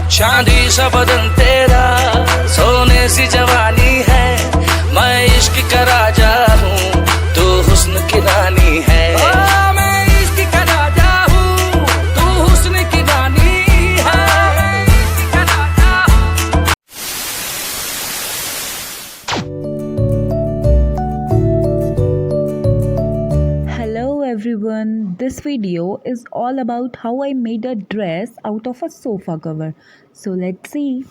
चांदी सा बदन तेरा सोने सी जवानी है, मैं इश्क का राजा हूँ तू हुस्न की रानी है। मैं इश्क का राजा हूँ तू हुस्न की रानी है। Hello everyone, this video is all about how I made a dress out of a sofa cover. So let's see.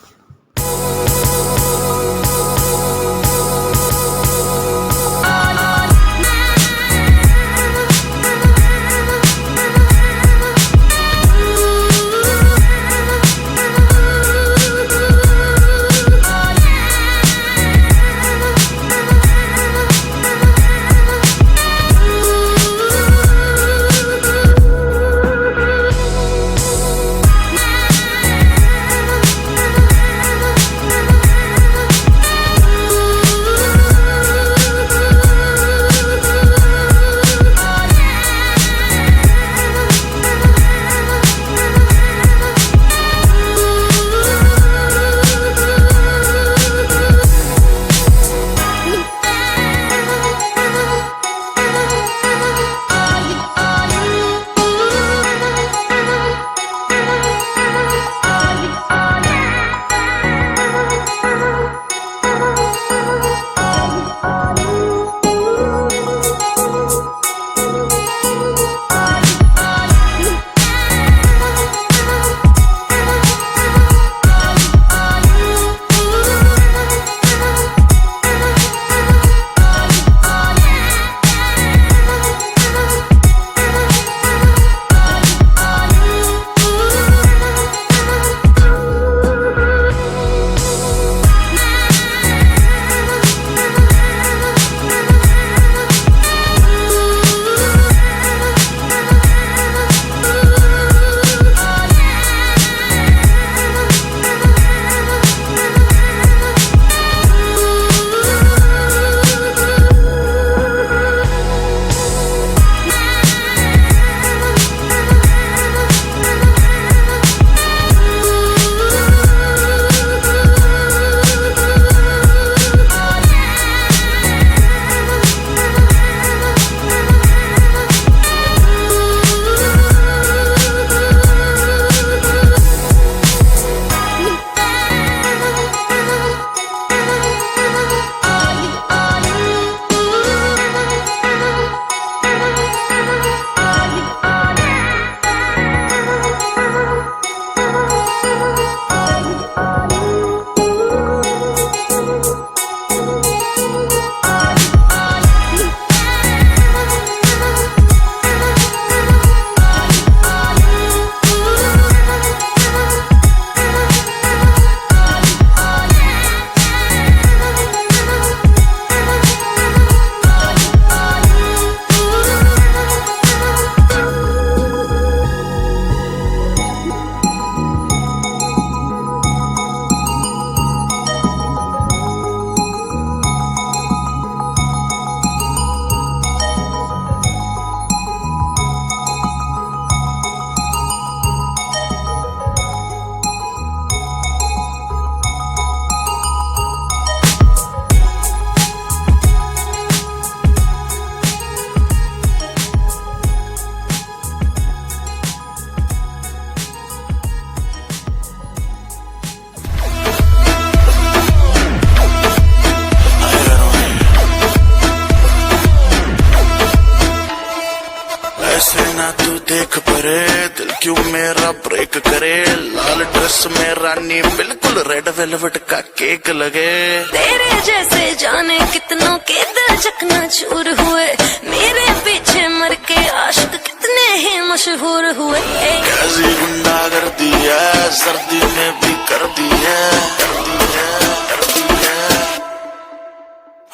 ऐसे ना तू देख परे, दिल क्यों मेरा ब्रेक करे। लाल ड्रेस में रानी बिल्कुल रेड वेलवेट का केक लगे। तेरे जैसे जाने कितनों के दिल चकना चूर हुए, मेरे पीछे मर के आशिक कितने ही मशहूर हुए। कैसी गुंडा कर दी है, सर्दी में भी कर दी है, कर दी है, कर दी है।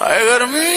हाय गर्मी